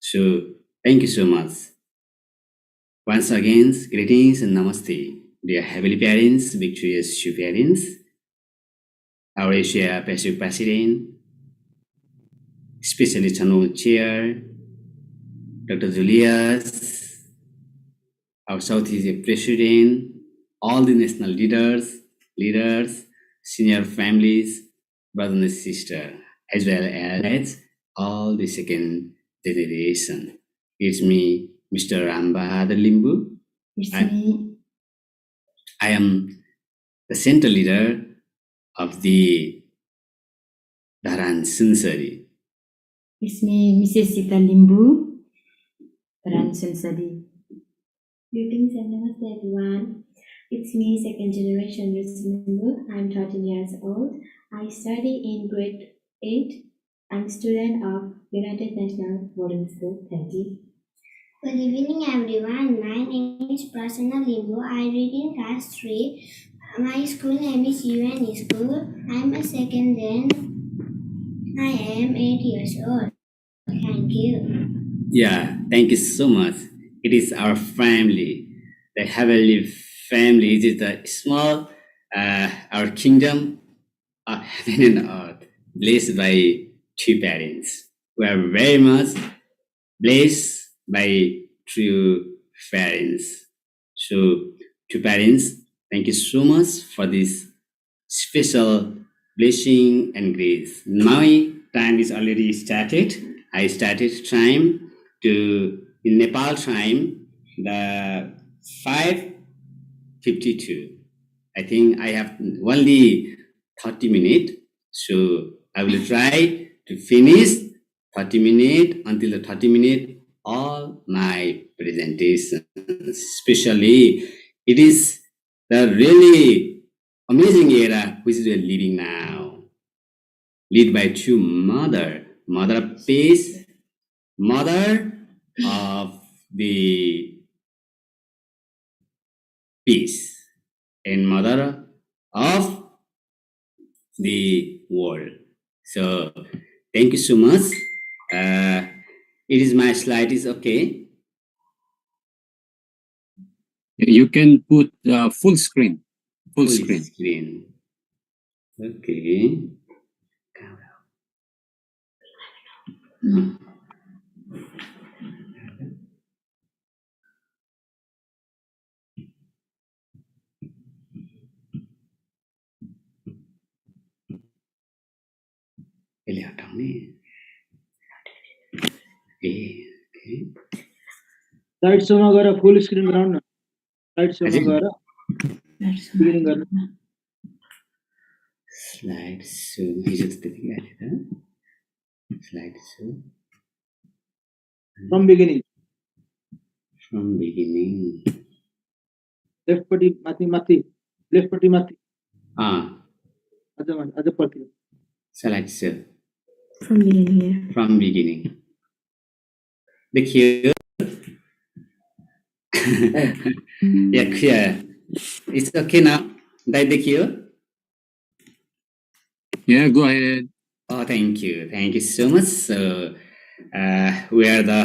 So thank you so much. Once again, greetings and namaste, dear Heavenly Parents, victorious True Parents, our Asia Pacific President, especially Channel Chair, Dr. Julius, our Southeast President, all the national leaders, senior families, brothers and sisters, as well as all the second generation. It's me, Mr. Ram Bahadur Limbu. I am the center leader of the Dharan Sunsari. It's me, Mrs. Sita Limbu, Dharan Sunsari. Greetings and namaste everyone. It's me, second generation Limbu. I'm 13 years old. I study in grade 8. I'm student of United National Boarding School. Thank you. Good evening everyone. My name is Prasanna Limbu. I read in class 3. My school name is UN School. I'm a second gen. I am 8 years old. Thank you. Yeah, thank you so much. It is our family, the heavenly family. It is the small, our kingdom of heaven and earth, blessed by two parents. We are very much blessed by true parents. So, two parents, thank you so much for this special blessing and grace. My time is already started. I started time to in Nepal time the 5:52. I think I have only 30 minutes, so I will try to finish 30 minutes until the 30 minutes all my presentations. Especially, it is the really amazing era which we are living now, led by two mother of peace, mother of the peace, and mother of the world. So thank you so much. It is my slide is okay. You can put full screen. Full Full screen. screen. Okay. यसले हटाउने ए okay slide शोमा गएर full screen गराउन न slide शोमा हजुर। गएर beginning गर्नु slide so हिजो त त्यतिकै हाल्यो त slide show from beginning from beginning लेफ्टपट्टि माथि माथि लेफ्टपट्टि माथि अँ अझ पछि slide show From beginning here. From beginning देखियो या clear it's okay now दाइ देखियो Yeah, go ahead. Oh, thank you so much. So, we are the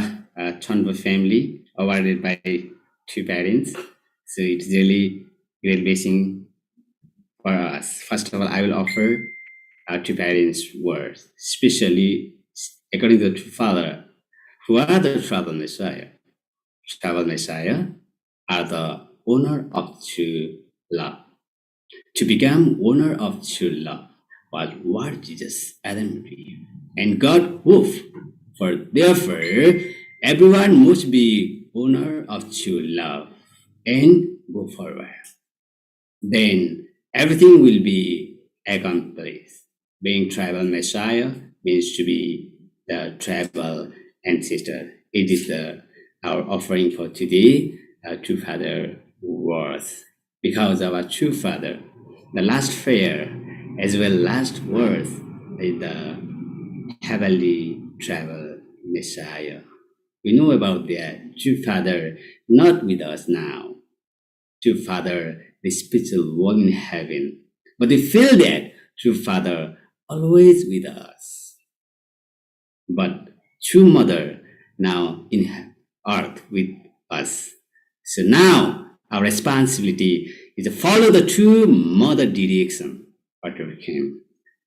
CheonBo family, awarded by two parents. So it's really great blessing for us. First of all, I will offer our two parents' words, especially according to the Father, who are the travel Messiah. Travel Messiah are the owner of true love. To become owner of true love was what Jesus Adam and Eve and God wove. For therefore, everyone must be owner of true love and go forward. Then everything will be accomplished. Being tribal Messiah means to be the tribal ancestor. It is our offering for today, our true Father words. Because of our true Father, the last prayer as well last words is the heavenly travel Messiah. We know about that true Father not with us now. True Father, the spiritual one in heaven. But they feel that true Father always with us. But true Mother now in earth with us. So now our responsibility is to follow the true Mother direction, whatever came.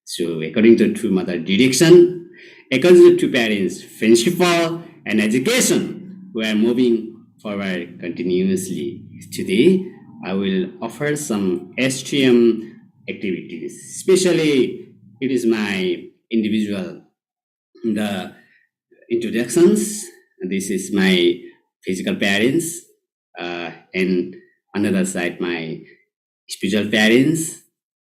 So according to true Mother direction, according to two parents' principle and education, we are moving forward continuously. Today, I will offer some STM activities. Especially, it is my individual, the introductions. This is my physical parents, and another side, my spiritual parents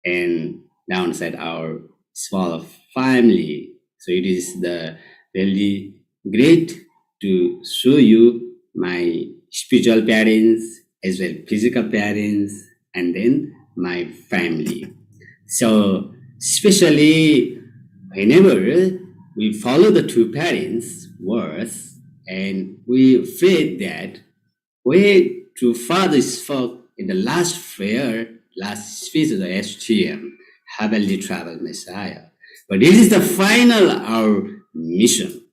and downside our small family. So it is the really great to show you my spiritual parents as well physical parents and then my family. So especially whenever we follow the two parents words and we afraid that way to Father spoke in the last prayer, last speech of the STM, Heavenly Travel Messiah. But this is the final our mission.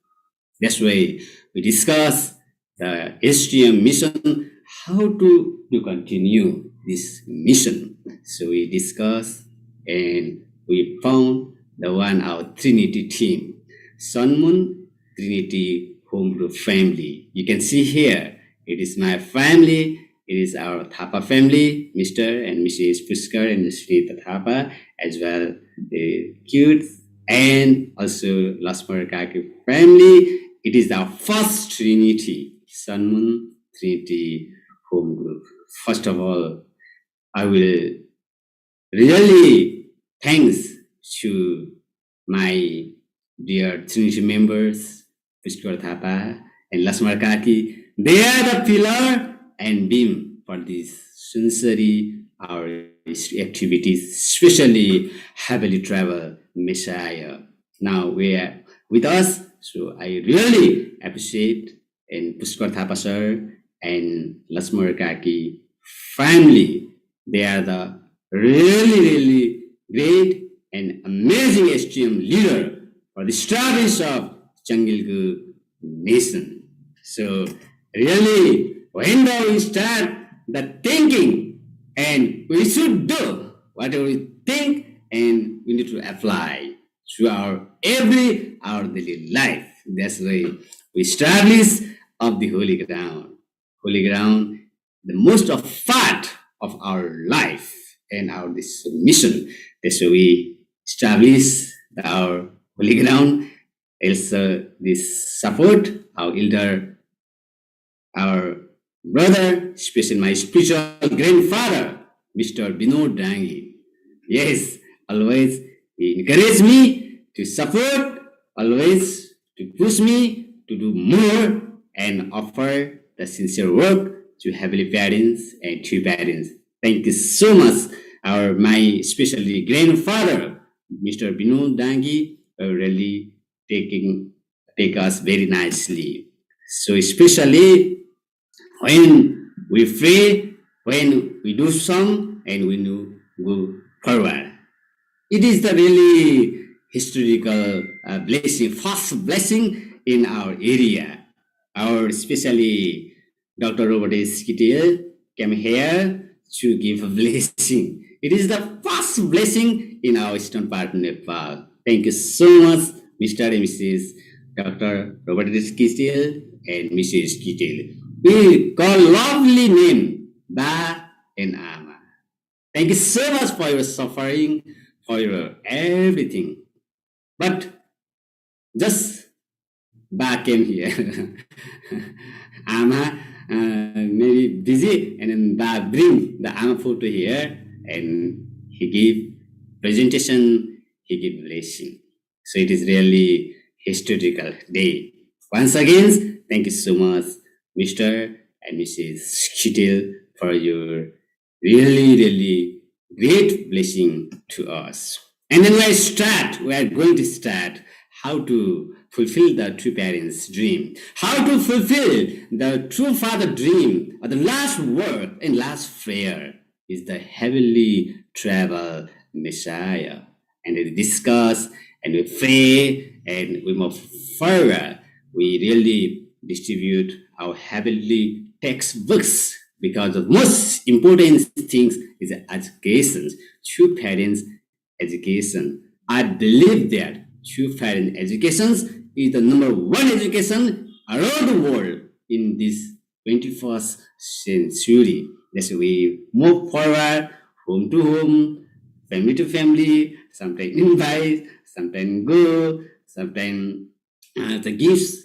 That's why we discuss the STM mission, how to continue this mission. So we discuss and we found the one our Trinity team, Sun Moon Trinity Home Group Family. You can see here, it is my family. It is our Thapa family, Mr. and Mrs. Puskar and Sri Thapa, as well the kids, and also Lasmar Kaki family. It is our first Trinity, Sun Moon Trinity Home Group. First of all, I will really thanks to my dear Trinity members, Puskar Thapa and Lasmar Kaki. They are the pillar and beam for this sincerity, our activities, especially Heavenly Travel Messiah. Now we are with us, so I really appreciate and Pushkar Thapa sir and Lasmar Kaki family. They are the really great and amazing STM leader for the establishment of Changilgu nation. So really, when we start the thinking, and we should do whatever we think, and we need to apply to our daily life. That's why we establish of the holy ground. Holy ground, the most of part of our life and our this mission. That's why we establish our holy ground. Also, this support our elder, our brother, especially my spiritual grandfather, Mr. Binod Dangi. Yes, always he encouraged me to support, always to push me to do more and offer the sincere work to heavenly parents and to parents. Thank you so much, my especially grandfather, Mr. Binod Dangi, really take us very nicely. So especially when we pray, when we do some, and we go forward. It is the really historical blessing, first blessing in our area. Our especially Dr. Robert S. Kittil came here to give a blessing. It is the first blessing in our eastern part of Nepal. Thank you so much, Mr. and Mrs. Dr. Robert S. Kittil and Mrs. Kittil. We call lovely name, Ba and Ama. Thank you so much for your suffering, for your everything. But just Ba came here. Ama maybe busy, and then Ba bring the Ama photo here, and he gave presentation, he gave blessing. So it is really historical day. Once again, thank you so much, Mr. and Mrs. Kittil, for your really great blessing to us. And then we are going to start how to fulfill the true parents' dream, how to fulfill the true father dream, or the last word and last prayer is the heavenly travel Messiah. And we discuss and we pray and we move further. We really distribute our heavenly textbooks because the most important things is education, true parents' education. I believe that true parent education is the number one education around the world in this 21st century. That's why we move forward, home to home, family to family, sometimes invite, sometimes go, sometimes the gifts.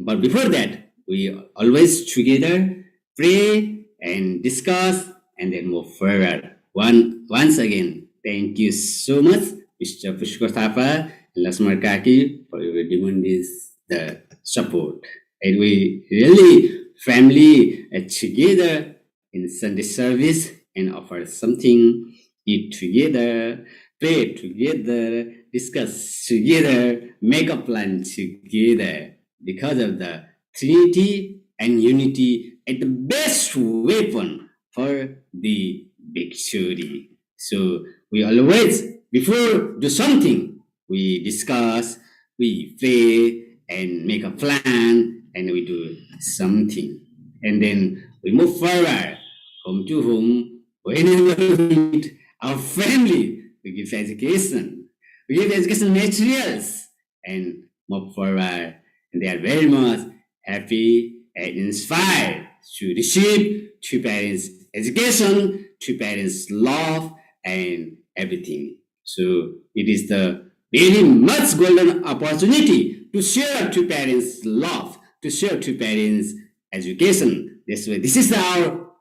But before that, we always together pray and discuss and then move forward. once again, thank you so much, Mr. Pushkar Thapa and Lasmar Kaki, for your tremendous the support. And we really family together in Sunday service and offer something, eat together, pray together, discuss together, make a plan together because of the Trinity and unity at the best weapon for the victory. So we always, before do something, we discuss, we pray, and make a plan, and we do something. And then we move forward, home to home, whenever we meet our family, we give education. We give education materials and move forward. And they are very much happy and inspired to receive two parents' education, two parents' love, and everything. So it is the very much golden opportunity to share two parents' love, to share two parents' education. This way, this is our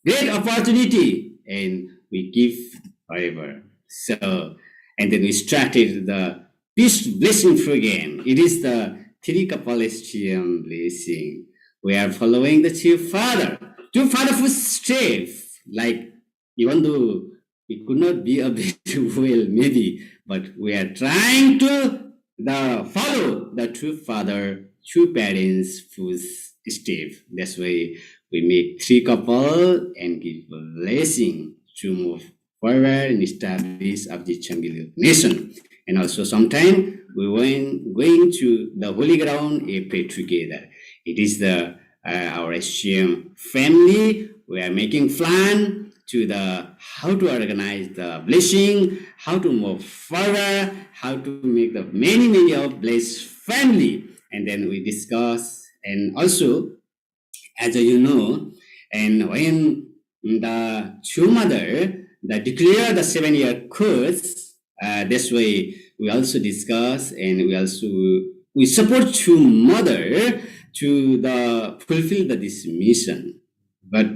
great opportunity, and we give forever. So, and then we started the peace blessing program. It is the three couple STM blessing. We are following the two fatherful steps. Like, even though it could not be a bit well, maybe, but we are trying to follow the true father, two parents whose step. That's why we make three couple and give a blessing to move forward and establish of the Changilu nation. And also sometime we went going to the holy ground and pray together. It is the our SGM family. We are making plan to the how to organize the blessing, how to move forward, how to make the many of blessed family, and then we discuss. And also, as you know, and when the two mother declare the 7-year course, this way we also discuss, and we support two mother to the fulfill this mission. But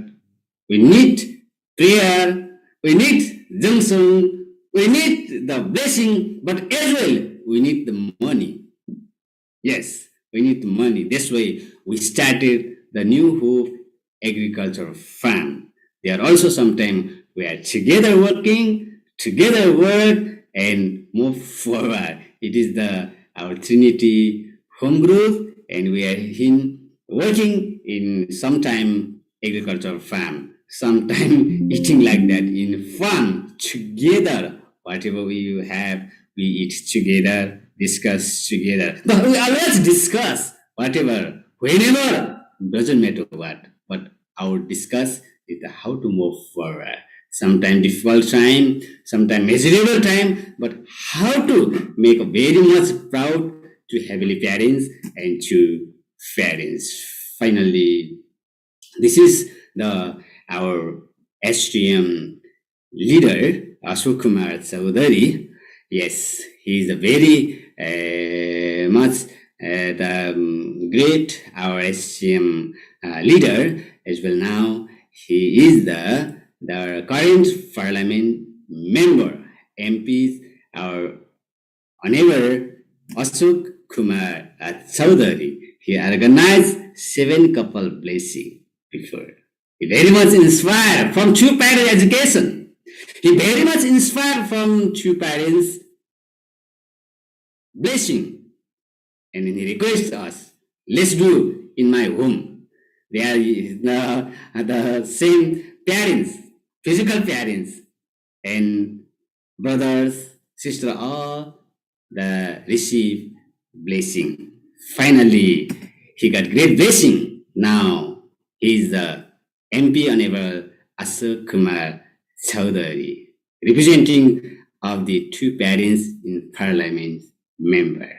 we need prayer, we need junction, we need the blessing, but as well we need the money. Yes, we need money. This way we started the New Hope Agriculture Farm. There are also sometimes we are together working, together work and move forward. It is our Trinity home group, and we are working in sometime agricultural farm, sometime eating like that in farm together. Whatever we have, we eat together, discuss together. But we always discuss whatever, whenever, doesn't matter what. But our discuss is how to move forward. Sometimes difficult time, sometimes miserable time, but how to make a very much proud to heavenly parents and to parents. Finally, this is our STM leader, Ashok Kumar Chaudhary. Yes, he is a very much great our STM leader as well. Now he is the current parliament member, MPs, our honorable Ashok Kumar Chaudhary. He organized 7 couple blessing before. He very much inspired from two parent education. He very much inspired from two parents blessing. And then he requests us, let's do in my home. They are the same parents, physical parents, and brothers, sister, all receive blessing. Finally, he got great blessing. Now he is the MP Honorable Ashok Kumar Chaudhary, representing of the two parents in parliament member.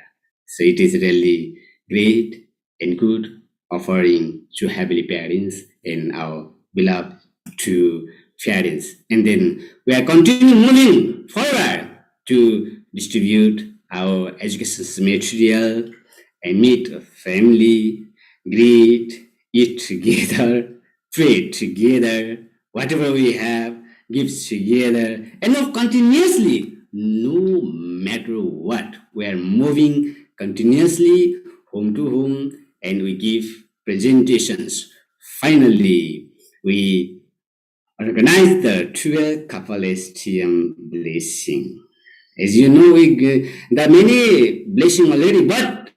So it is really great and good offering to heavenly parents and our beloved two parents. And then we are continuing moving forward to distribute our education material and meet a family, greet, eat together, pray together, whatever we have, gives together, and move continuously, no matter what. We are moving continuously, home to home, and we give presentations. Finally, we organize the 12 couple STM blessing. As you know, there are many blessing already, but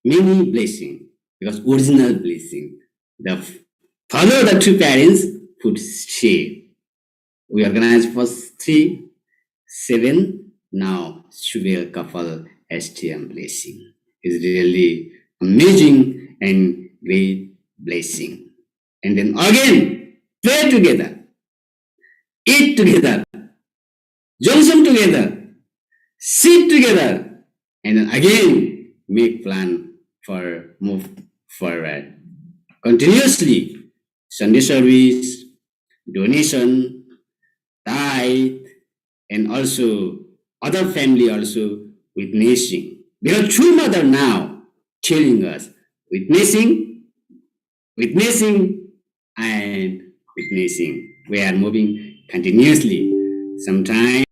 many blessing, because original blessing. The father of the two parents would stay. We organize first 3, 7, now 12 couple STM blessing. It's really amazing and great blessing. And then again, pray together, eat together, junction together, sit together, and then again make plan for move forward. Continuously, Sunday service, donation, tithe, and also other family also witnessing. Because true mother now telling us witnessing, and witnessing. We are moving continuously. Sometimes